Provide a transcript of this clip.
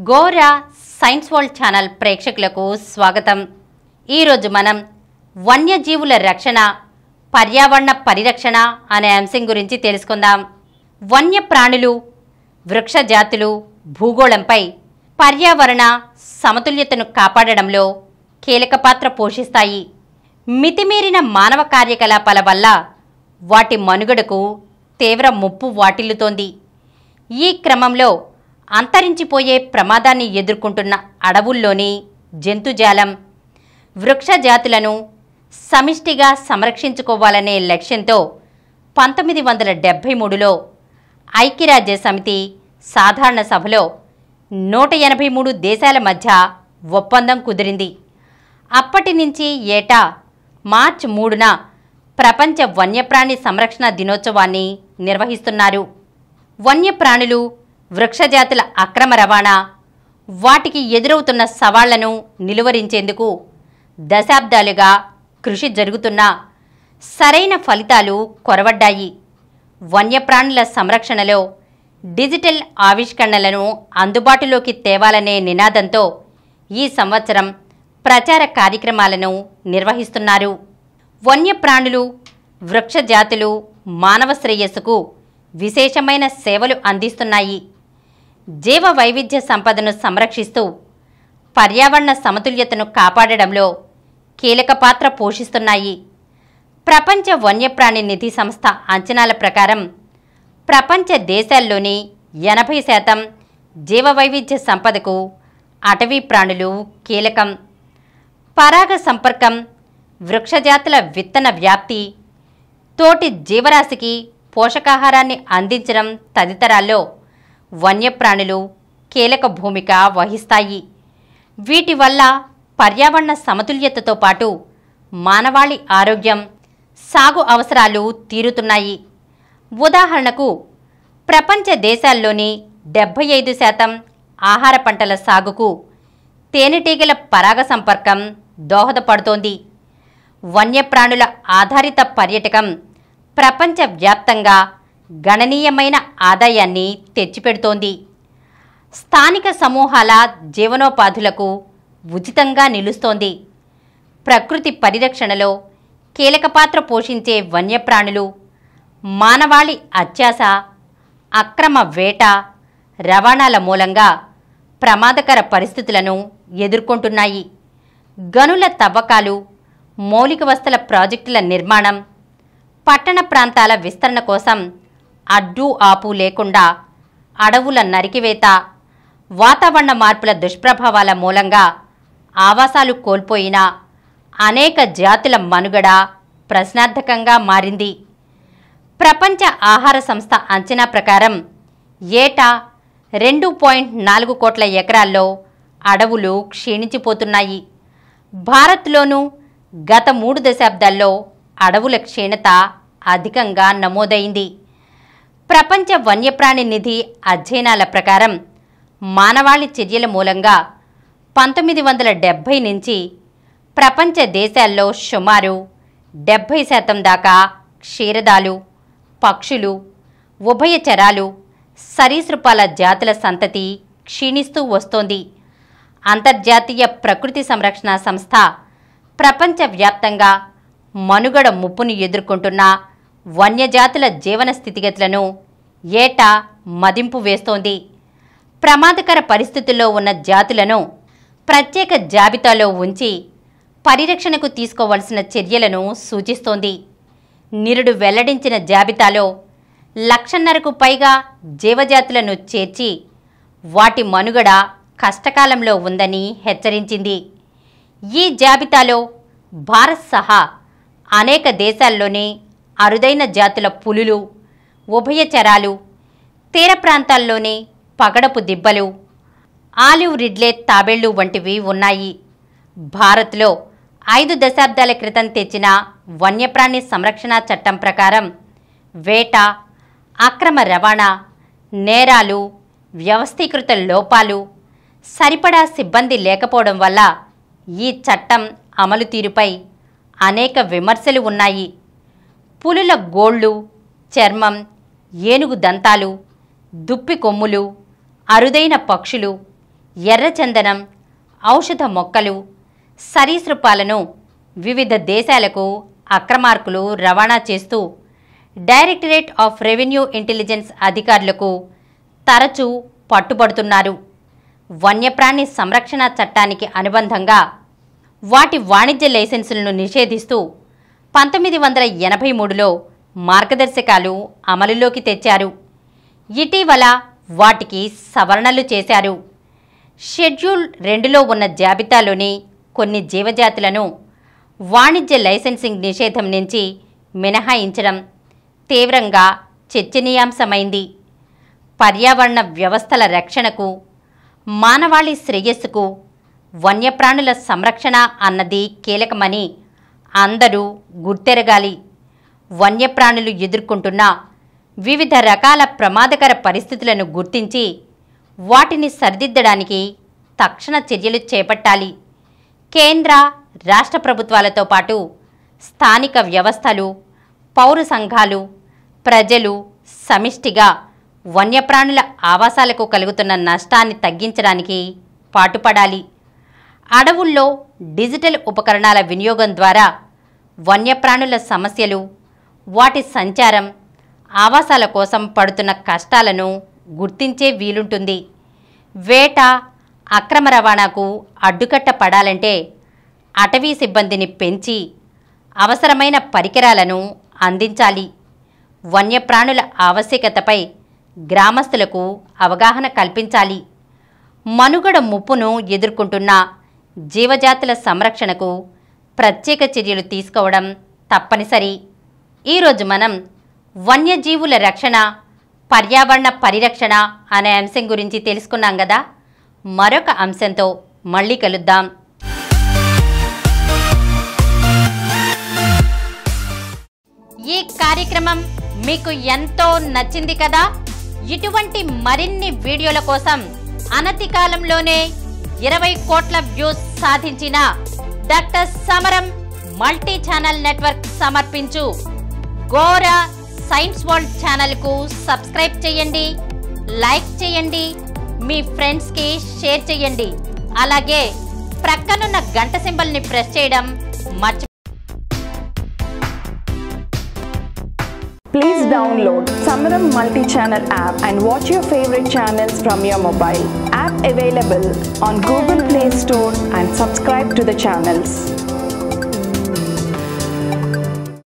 Gora science world channel ప్రేక్షకులకు స్వాగతం. ఈరోజు మనం వన్యజీవుల రక్షణ, పర్యావరణ పరిరక్షణ అనే అంశం గురించి తెలుసుకుందాం. వన్యప్రాణులు, వృక్ష జాతులు భూగోళంపై పర్యావరణ సమతుల్యతను కాపాడడంలో కీలక పాత్ర పోషిస్తాయి. మితిమీరిన మానవ కార్యకలాపాల వల్ల వాటి మనుగడకు తీవ్ర ముప్పు వాటిల్లుతోంది. ఈ క్రమంలో అంతరించిపోయే ప్రమాదాన్ని ఎదుర్కొంటున్న అడవుల్లోని జంతుజాలం, వృక్ష జాతులను సమిష్టిగా సంరక్షించుకోవాలనే లక్ష్యంతో 1973లో ఐక్యరాజ్య సమితి సాధారణ సభలో 183 దేశాల మధ్య ఒప్పందం కుదిరింది. అప్పటి నుంచి ఏటా మార్చి 3న ప్రపంచ వన్యప్రాణి సంరక్షణ దినోత్సవాన్ని నిర్వహిస్తున్నారు. వన్యప్రాణులు, వృక్షజాతుల అక్రమ రవాణా, వాటికి ఎదురవుతున్న సవాళ్లను నిలువరించేందుకు దశాబ్దాలుగా కృషి జరుగుతున్నా సరైన ఫలితాలు కొరవడ్డాయి. వన్యప్రాణుల సంరక్షణలో డిజిటల్ ఆవిష్కరణలను అందుబాటులోకి తేవాలనే నినాదంతో ఈ సంవత్సరం ప్రచార కార్యక్రమాలను నిర్వహిస్తున్నారు. వన్యప్రాణులు, వృక్షజాతులు మానవ శ్రేయస్సుకు విశేషమైన సేవలు అందిస్తున్నాయి. జీవ వైవిధ్య సంపదను సంరక్షిస్తూ పర్యావరణ సమతుల్యతను కాపాడడంలో కీలక పాత్ర పోషిస్తున్నాయి. ప్రపంచ వన్యప్రాణి నిధి సంస్థ అంచనాల ప్రకారం ప్రపంచ దేశాల్లోని 80% జీవ వైవిధ్య సంపదకు అటవీ ప్రాణులు కీలకం. పరాగ సంపర్కం, వృక్షజాతుల విత్తన వ్యాప్తి, తోటి జీవరాశికి పోషకాహారాన్ని అందించడం తదితరాల్లో వన్యప్రాణులు కీలక భూమిక వహిస్తాయి. వీటి వల్ల పర్యావరణ సమతుల్యతతో పాటు మానవాళి ఆరోగ్యం, సాగు అవసరాలు తీరుతున్నాయి. ఉదాహరణకు ప్రపంచ దేశాల్లోని 75% ఆహార పంటల సాగుకు తేనెటీగల పరాగ సంపర్కం దోహదపడుతోంది. వన్యప్రాణుల ఆధారిత పర్యాటకం ప్రపంచవ్యాప్తంగా గణనీయమైన ఆదాయాన్ని తెచ్చిపెడుతోంది. స్థానిక సమూహాల జీవనోపాధులకు ఉచితంగా నిలుస్తోంది. ప్రకృతి పరిరక్షణలో కీలక పాత్ర పోషించే వన్యప్రాణులు మానవాళి అత్యాశ, అక్రమ వేట, రవాణాల మూలంగా ప్రమాదకర పరిస్థితులను ఎదుర్కొంటున్నాయి. గనుల తవ్వకాలు, మౌలిక వసతుల ప్రాజెక్టుల నిర్మాణం, పట్టణ ప్రాంతాల విస్తరణ కోసం అడ్డు ఆపు లేకుండా అడవుల నరికివేత, వాతావరణ మార్పుల దుష్ప్రభావాల మూలంగా ఆవాసాలు కోల్పోయిన అనేక జాతుల మనుగడ ప్రశ్నార్థకంగా మారింది. ప్రపంచ ఆహార సంస్థ అంచనా ప్రకారం ఏటా 2.4 కోట్ల ఎకరాల్లో అడవులు క్షీణించిపోతున్నాయి. భారత్లోనూ గత 3 దశాబ్దాల్లో అడవుల క్షీణత అధికంగా నమోదైంది. ప్రపంచ వన్యప్రాణి నిధి అధ్యయనాల ప్రకారం మానవాళి చర్యల మూలంగా 1970 నుంచి ప్రపంచ దేశాల్లో సుమారు 70% దాకా క్షీరదాలు, పక్షులు, ఉభయచరాలు, సరీసృపాల జాతుల సంతతి క్షీణిస్తూ వస్తోంది. అంతర్జాతీయ ప్రకృతి సంరక్షణ సంస్థ ప్రపంచవ్యాప్తంగా మనుగడ ముప్పును ఎదుర్కొంటున్న వన్యజాతుల జీవన స్థితిగతులను ఏటా మదింపు వేస్తోంది. ప్రమాదకర పరిస్థితుల్లో ఉన్న జాతులను ప్రత్యేక జాబితాలో ఉంచి పరిరక్షణకు తీసుకోవలసిన చర్యలను సూచిస్తోంది. నిరుడు వెల్లడించిన జాబితాలో 1,50,000కు పైగా జీవజాతులను చేర్చి వాటి మనుగడ కష్టకాలంలో ఉందని హెచ్చరించింది. ఈ జాబితాలో భారత్ సహా అనేక దేశాల్లోని అరుదైన జాతుల పులులు, ఉభయచరాలు, తీర ప్రాంతాల్లోని పగడపు దిబ్బలు, ఆలివ్ రిడ్లే తాబేళ్లు వంటివి ఉన్నాయి. భారత్లో 5 దశాబ్దాల క్రితం తెచ్చిన వన్యప్రాణి సంరక్షణ చట్టం ప్రకారం వేట, అక్రమ రవాణా, నేరాలు, వ్యవస్థీకృత లోపాలు, సరిపడా సిబ్బంది లేకపోవడం వల్ల ఈ చట్టం అమలు తీరుపై అనేక విమర్శలు ఉన్నాయి. పులుల గోళ్ళు, చర్మం, ఏనుగు దంతాలు, దుప్పి కొమ్ములు, అరుదైన పక్షులు, ఎర్రచందనం, ఔషధ మొక్కలు, సరీసృపాలను వివిధ దేశాలకు అక్రమార్కులు రవాణా చేస్తూ డైరెక్టరేట్ ఆఫ్ రెవెన్యూ ఇంటెలిజెన్స్ అధికారులకు తరచూ పట్టుబడుతున్నారు. వన్యప్రాణి సంరక్షణ చట్టానికి అనుబంధంగా వాటి వాణిజ్య లైసెన్సులను నిషేధిస్తూ 1983లో మార్గదర్శకాలు అమలులోకి తెచ్చారు. ఇటీవల వాటికి సవరణలు చేశారు. షెడ్యూల్ 2లో ఉన్న జాబితాలోని కొన్ని జీవజాతులను వాణిజ్య లైసెన్సింగ్ నిషేధం నుంచి మినహాయించడం తీవ్రంగా చర్చనీయాంశమైంది. పర్యావరణ వ్యవస్థల రక్షణకు, మానవాళి శ్రేయస్సుకు వన్యప్రాణుల సంరక్షణ అన్నది కీలకమని అందరూ గుర్తెరగాలి. వన్యప్రాణులు ఎదుర్కొంటున్న వివిధ రకాల ప్రమాదకర పరిస్థితులను గుర్తించి వాటిని సరిదిద్దడానికి తక్షణ చర్యలు చేపట్టాలి. కేంద్ర, రాష్ట్ర ప్రభుత్వాలతో పాటు స్థానిక వ్యవస్థలు, పౌర సంఘాలు, ప్రజలు సమిష్టిగా వన్యప్రాణుల ఆవాసాలకు కలుగుతున్న నష్టాన్ని తగ్గించడానికి పాటుపడాలి. అడవుల్లో డిజిటల్ ఉపకరణాల వినియోగం ద్వారా వన్యప్రాణుల సమస్యలు, వాటి సంచారం, ఆవాసాల కోసం పడుతున్న కష్టాలను గుర్తించే వీలుంటుంది. వేట, అక్రమ రవాణాకు అడ్డుకట్ట పడాలంటే అటవీ సిబ్బందిని పెంచి అవసరమైన పరికరాలను అందించాలి. వన్యప్రాణుల ఆవశ్యకతపై గ్రామస్తులకు అవగాహన కల్పించాలి. మనుగడ ముప్పును ఎదుర్కొంటున్న జీవజాతుల సంరక్షణకు ప్రత్యేక చర్యలు తీసుకోవడం తప్పనిసరి. ఈరోజు మనం వన్యజీవుల రక్షణ, పర్యావరణ పరిరక్షణ అనే అంశం గురించి తెలుసుకున్నాం కదా. మరొక అంశంతో మళ్ళీ కలుద్దాం. ఈ కార్యక్రమం మీకు ఎంతో నచ్చింది కదా. ఇటువంటి మరిన్ని వీడియోల కోసం అనతి కాలంలోనే 20 కోట్ల వ్యూస్ సాధించిన డాక్టర్ సమరం మల్టీ ఛానల్ నెట్వర్క్ సమర్పించు గోరా సైన్స్ వరల్డ్ ఛానల్కు సబ్స్క్రైబ్ చేయండి, లైక్ చేయండి, మీ ఫ్రెండ్స్కి షేర్ చేయండి. అలాగే ప్రక్కనున్న గంట సింబల్ని ప్రెస్ చేయడం మర్చిపోకండి. Please download Samaram multi-channel app and watch your favorite channels from your mobile. App available on Google Play Store and subscribe to the channels.